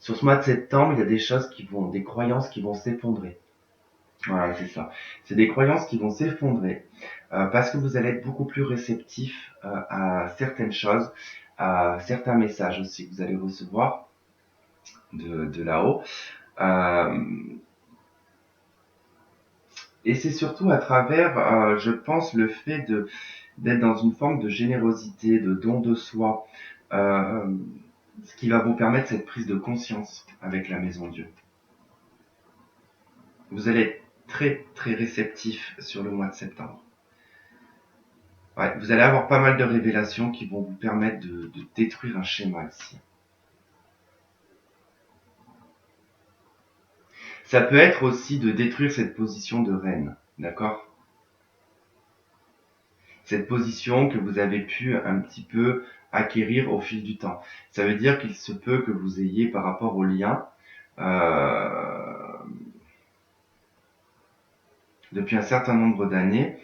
Sur ce mois de septembre, il y a des croyances qui vont s'effondrer. Voilà, c'est ça. C'est des croyances qui vont s'effondrer parce que vous allez être beaucoup plus réceptif à certaines choses, à certains messages aussi que vous allez recevoir de là-haut. Et c'est surtout à travers, je pense, le fait d'être dans une forme de générosité, de don de soi, ce qui va vous permettre cette prise de conscience avec la Maison Dieu. Vous allez être très très réceptif sur le mois de septembre. Ouais, vous allez avoir pas mal de révélations qui vont vous permettre de détruire un schéma ici. Ça peut être aussi de détruire cette position de reine, d'accord ? Cette position que vous avez pu un petit peu acquérir au fil du temps. Ça veut dire qu'il se peut que vous ayez par rapport au lien, depuis un certain nombre d'années,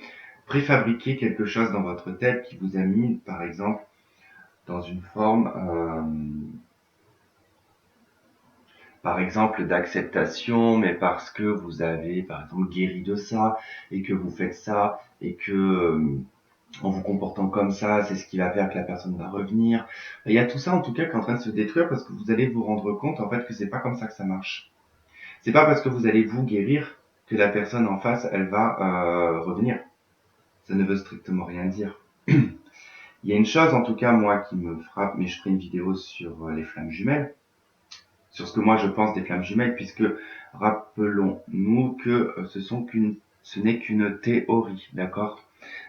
préfabriqué quelque chose dans votre tête qui vous a mis, par exemple, dans une forme par exemple d'acceptation, mais parce que vous avez par exemple guéri de ça et que vous faites ça et que en vous comportant comme ça, c'est ce qui va faire que la personne va revenir. Il y a tout ça en tout cas qui est en train de se détruire parce que vous allez vous rendre compte en fait que c'est pas comme ça que ça marche. C'est pas parce que vous allez vous guérir que la personne en face elle va revenir. Ça ne veut strictement rien dire. Il y a une chose en tout cas moi qui me frappe, mais je ferai une vidéo sur les flammes jumelles, sur ce que moi je pense des flammes jumelles, puisque rappelons-nous que ce n'est qu'une théorie, d'accord?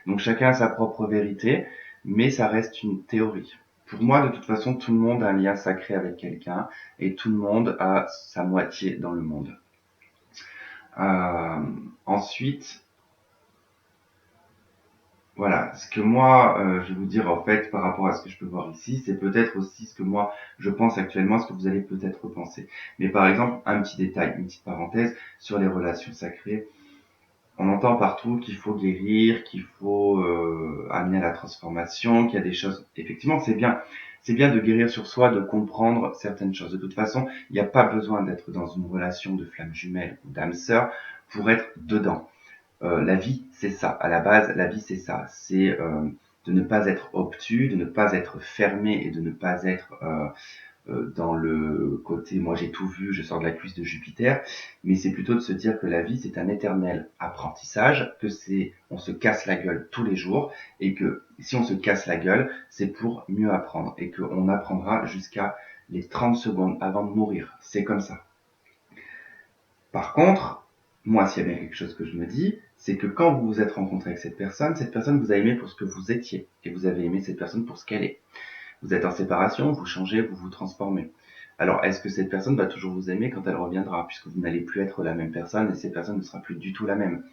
Donc chacun a sa propre vérité, mais ça reste une théorie. Pour moi, de toute façon, tout le monde a un lien sacré avec quelqu'un et tout le monde a sa moitié dans le monde. Euh, Ensuite, voilà, ce que moi, je vais vous dire en fait par rapport à ce que je peux voir ici, c'est peut-être aussi ce que moi je pense actuellement, ce que vous allez peut-être penser. Mais par exemple, un petit détail, une petite parenthèse sur les relations sacrées. On entend partout qu'il faut guérir, qu'il faut amener à la transformation, qu'il y a des choses. Effectivement, c'est bien. C'est bien de guérir sur soi, de comprendre certaines choses. De toute façon, il n'y a pas besoin d'être dans une relation de flamme jumelle ou d'âme sœur pour être dedans. La vie, c'est ça. À la base, la vie, c'est ça. C'est de ne pas être obtus, de ne pas être fermé et de ne pas être dans le côté moi j'ai tout vu, je sors de la cuisse de Jupiter, mais c'est plutôt de se dire que la vie c'est un éternel apprentissage, que c'est on se casse la gueule tous les jours et que si on se casse la gueule, c'est pour mieux apprendre et qu'on apprendra jusqu'à les 30 secondes avant de mourir. C'est comme ça. Par contre, moi s'il y a bien quelque chose que je me dis, c'est que quand vous vous êtes rencontré avec cette personne vous a aimé pour ce que vous étiez et vous avez aimé cette personne pour ce qu'elle est. Vous êtes en séparation, vous changez, vous vous transformez. Alors, est-ce que cette personne va toujours vous aimer quand elle reviendra, puisque vous n'allez plus être la même personne et cette personne ne sera plus du tout la même?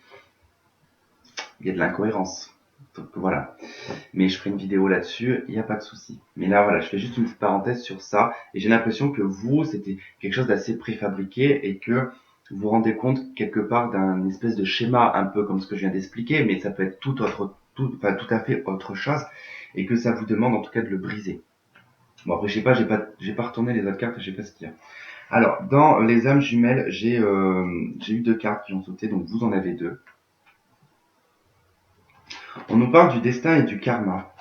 Il y a de l'incohérence. Donc voilà. Mais je ferai une vidéo là-dessus, il n'y a pas de souci. Mais là, voilà, je fais juste une petite parenthèse sur ça, et j'ai l'impression que vous, c'était quelque chose d'assez préfabriqué et que vous vous rendez compte quelque part d'un espèce de schéma, un peu comme ce que je viens d'expliquer, mais ça peut être tout à fait autre chose, et que ça vous demande en tout cas de le briser. Bon après je sais pas, j'ai pas retourné les autres cartes, je sais pas ce qu'il y a. Alors dans les âmes jumelles, j'ai eu deux cartes qui ont sauté, donc vous en avez deux. On nous parle du destin et du karma.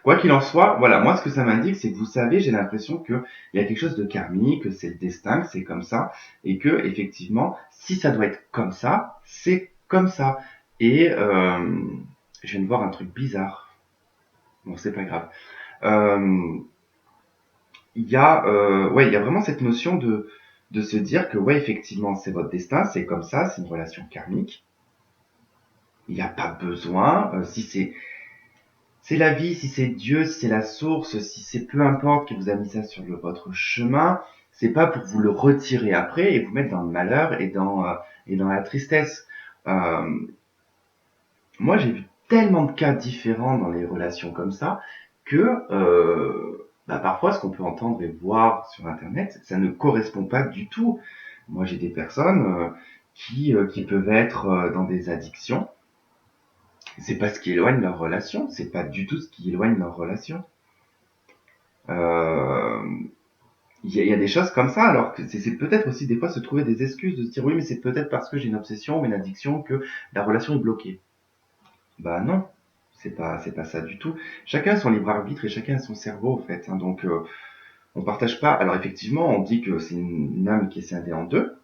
Quoi qu'il en soit, voilà, moi ce que ça m'indique, c'est que vous savez, j'ai l'impression qu'il y a quelque chose de karmique, que c'est le destin, que c'est comme ça, et que effectivement, si ça doit être comme ça, c'est comme ça. Et je viens de voir un truc bizarre. Bon, c'est pas grave. Euh, il y a vraiment cette notion de se dire que ouais, effectivement, c'est votre destin, c'est comme ça, c'est une relation karmique. Il n'y a pas besoin, si c'est la vie, si c'est Dieu, si c'est la source, si c'est peu importe qui vous a mis ça sur votre chemin, c'est pas pour vous le retirer après et vous mettre dans le malheur et dans la tristesse. Euh, Moi, j'ai vu tellement de cas différents dans les relations comme ça que parfois, ce qu'on peut entendre et voir sur Internet, ça ne correspond pas du tout. Moi, j'ai des personnes qui peuvent être dans des addictions. C'est pas ce qui éloigne leur relation. C'est pas du tout ce qui éloigne leur relation. Euh, il y a des choses comme ça, alors que c'est peut-être aussi des fois se trouver des excuses de se dire oui, mais c'est peut-être parce que j'ai une obsession ou une addiction que la relation est bloquée. Bah non, c'est pas ça du tout. Chacun a son libre arbitre et chacun a son cerveau en fait. Hein, donc on partage pas. Alors effectivement, on dit que c'est une âme qui est scindée en deux,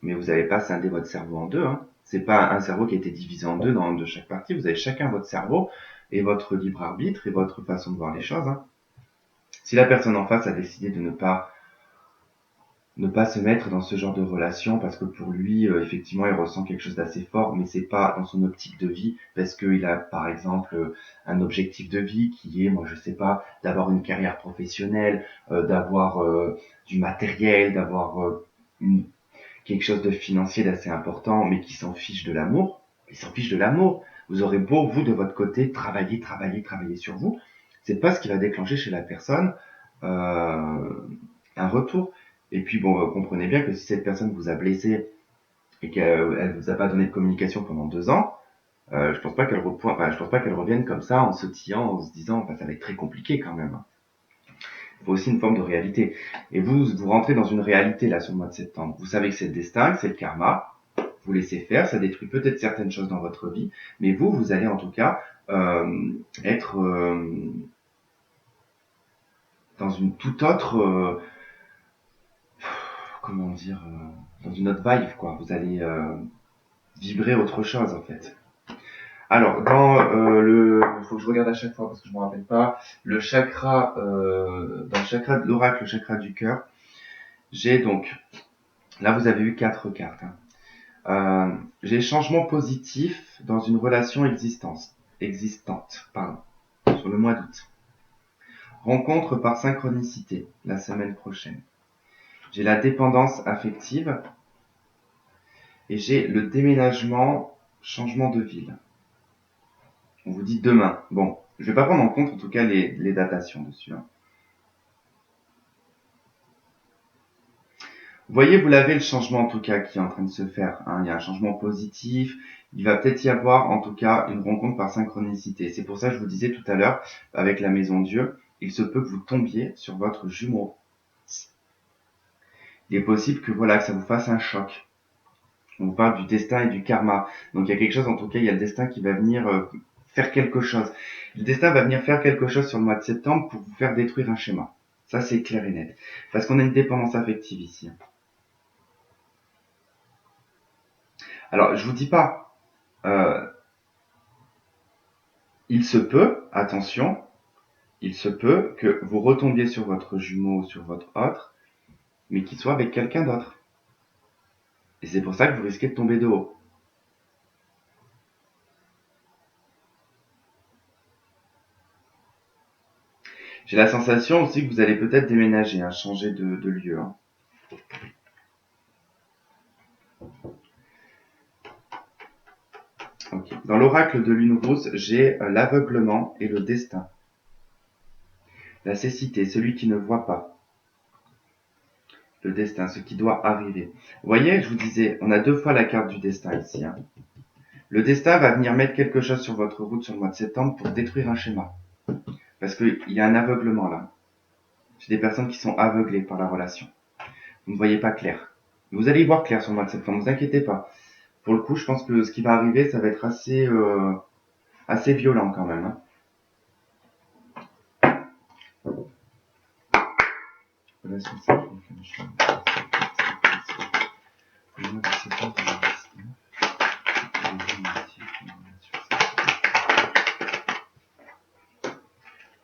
mais vous n'avez pas scindé votre cerveau en deux. Hein. C'est pas un cerveau qui a été divisé en deux de chaque partie. Vous avez chacun votre cerveau et votre libre arbitre et votre façon de voir les choses. Hein. Si la personne en face a décidé de ne pas se mettre dans ce genre de relation parce que pour lui, effectivement, il ressent quelque chose d'assez fort, mais c'est pas dans son optique de vie parce qu'il a, par exemple, un objectif de vie qui est, moi, je sais pas, d'avoir une carrière professionnelle, d'avoir du matériel, d'avoir quelque chose de financier d'assez important, mais qui s'en fiche de l'amour. Il s'en fiche de l'amour. Vous aurez beau, vous, de votre côté, travailler sur vous. C'est pas ce qui va déclencher chez la personne un retour. Et puis bon, comprenez bien que si cette personne vous a blessé et qu'elle vous a pas donné de communication pendant 2 ans, je pense pas je pense pas qu'elle revienne comme ça en sautillant, en se disant, ça va être très compliqué quand même. Il faut aussi une forme de réalité. Et vous rentrez dans une réalité là sur le mois de septembre. Vous savez que c'est le destin, que c'est le karma. Vous laissez faire, ça détruit peut-être certaines choses dans votre vie, mais vous allez en tout cas être dans une toute autre, comment dire, dans une autre vibe, quoi. Vous allez vibrer autre chose en fait. Alors, faut que je regarde à chaque fois parce que je me rappelle pas, le chakra, dans le chakra de l'oracle, le chakra du cœur, j'ai donc, là vous avez eu 4 cartes. Hein. J'ai changement positif dans une relation existante, pardon, sur le mois d'août. Rencontre par synchronicité, la semaine prochaine. J'ai la dépendance affective et j'ai le déménagement, changement de ville. On vous dit demain. Bon, je vais pas prendre en compte en tout cas les datations dessus. Hein. Vous voyez, vous l'avez le changement en tout cas qui est en train de se faire. Hein. Il y a un changement positif. Il va peut-être y avoir en tout cas une rencontre par synchronicité. C'est pour ça que je vous disais tout à l'heure, avec la maison Dieu, il se peut que vous tombiez sur votre jumeau. Il est possible que voilà, que ça vous fasse un choc. On vous parle du destin et du karma. Donc il y a quelque chose, en tout cas, il y a le destin qui va venir faire quelque chose. Le destin va venir faire quelque chose sur le mois de septembre pour vous faire détruire un schéma. Ça, c'est clair et net. Parce qu'on a une dépendance affective ici. Alors, je vous dis pas, il se peut, attention, il se peut que vous retombiez sur votre jumeau ou sur votre autre, mais qu'il soit avec quelqu'un d'autre. Et c'est pour ça que vous risquez de tomber de haut. J'ai la sensation aussi que vous allez peut-être déménager, hein, changer de lieu. Hein. Okay. Dans l'oracle de lune rose, j'ai l'aveuglement et le destin. La cécité, celui qui ne voit pas. Le destin, ce qui doit arriver. Vous voyez, je vous disais, on a 2 fois la carte du destin ici. Hein. Le destin va venir mettre quelque chose sur votre route sur le mois de septembre pour détruire un schéma. Parce qu'il y a un aveuglement là. J'ai des personnes qui sont aveuglées par la relation. Vous ne voyez pas clair. Vous allez y voir clair sur le mois de septembre, ne vous inquiétez pas. Pour le coup, je pense que ce qui va arriver, ça va être assez violent quand même. Hein.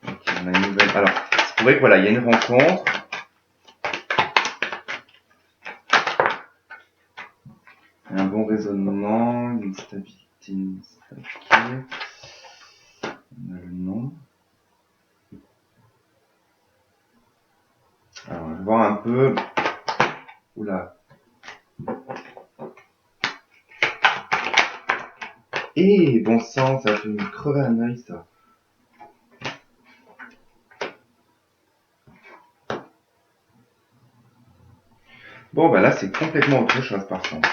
Ok, on a une nouvelle. Alors, c'est vrai que voilà, il y a une rencontre. Un bon raisonnement, une stabilité. Ok. On a le nom. Alors, je vais voir un peu. Oula. Eh, bon sang, ça fait me crever un œil, ça. Bon, bah là, c'est complètement autre chose, par contre.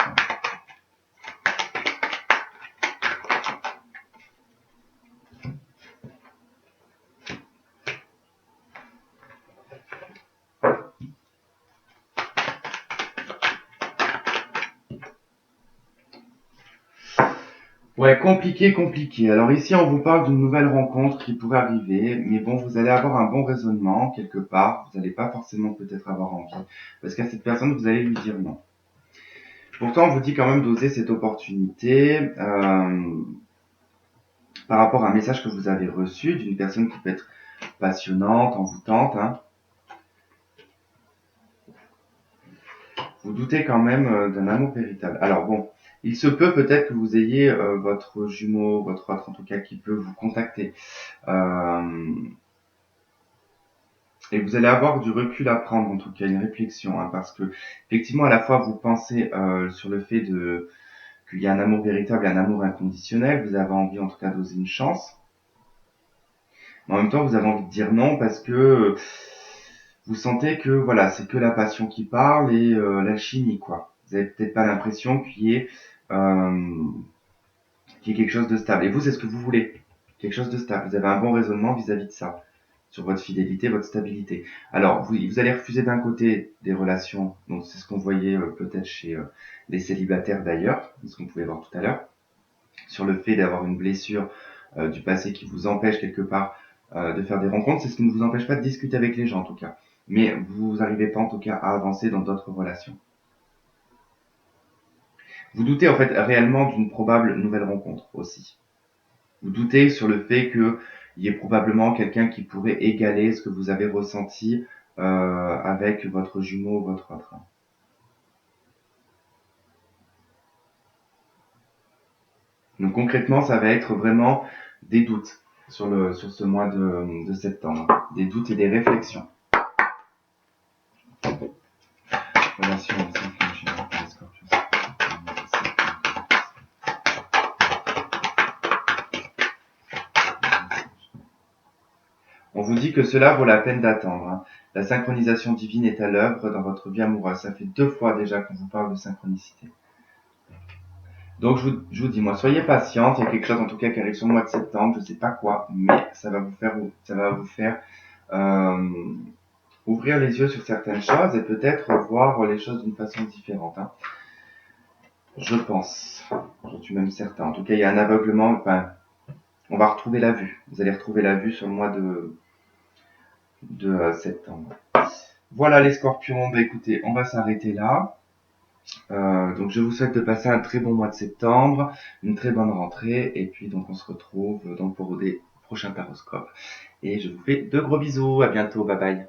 Ouais, compliqué. Alors ici, on vous parle d'une nouvelle rencontre qui pourrait arriver, mais bon, vous allez avoir un bon raisonnement quelque part. Vous n'allez pas forcément peut-être avoir envie, parce qu'à cette personne, vous allez lui dire non. Pourtant, on vous dit quand même d'oser cette opportunité par rapport à un message que vous avez reçu d'une personne qui peut être passionnante, envoûtante. Hein. Vous doutez quand même d'un amour véritable. Alors bon, il se peut peut-être que vous ayez votre jumeau, votre autre en tout cas, qui peut vous contacter. Et vous allez avoir du recul à prendre, en tout cas une réflexion, hein, parce que effectivement à la fois vous pensez sur le fait qu'il y a un amour véritable et un amour inconditionnel, vous avez envie en tout cas d'oser une chance, mais en même temps vous avez envie de dire non parce que vous sentez que voilà c'est que la passion qui parle et l'alchimie quoi. Vous avez peut-être pas l'impression qu'il y ait quelque chose de stable. Et vous c'est ce que vous voulez, quelque chose de stable. Vous avez un bon raisonnement vis-à-vis de ça. sur votre fidélité, votre stabilité. Alors, vous allez refuser d'un côté des relations, donc c'est ce qu'on voyait peut-être chez les célibataires d'ailleurs, ce qu'on pouvait voir tout à l'heure, sur le fait d'avoir une blessure du passé qui vous empêche quelque part de faire des rencontres. C'est ce qui ne vous empêche pas de discuter avec les gens en tout cas. Mais vous n'arrivez pas en tout cas à avancer dans d'autres relations. Vous doutez en fait réellement d'une probable nouvelle rencontre aussi. Vous doutez sur le fait qu'il y ait probablement quelqu'un qui pourrait égaler ce que vous avez ressenti avec votre jumeau ou votre autre. Donc concrètement, ça va être vraiment des doutes sur ce mois de septembre. Des doutes et des réflexions. Relation avec les Scorpions. On vous dit que cela vaut la peine d'attendre. Hein. La synchronisation divine est à l'œuvre dans votre vie amoureuse. Ça fait 2 fois déjà qu'on vous parle de synchronicité. Donc je vous dis, moi, soyez patiente. Il y a quelque chose en tout cas qui arrive sur le mois de septembre. Je ne sais pas quoi, mais ça va vous faire ouvrir les yeux sur certaines choses et peut-être voir les choses d'une façon différente. Hein. Je pense. Je suis même certain. En tout cas, il y a un aveuglement. Enfin, on va retrouver la vue. Vous allez retrouver la vue sur le mois de septembre. Voilà les scorpions, bah écoutez, on va s'arrêter là. Donc je vous souhaite de passer un très bon mois de septembre, une très bonne rentrée, et puis donc on se retrouve donc pour des prochains taroscopes. Et je vous fais de gros bisous, à bientôt, bye bye.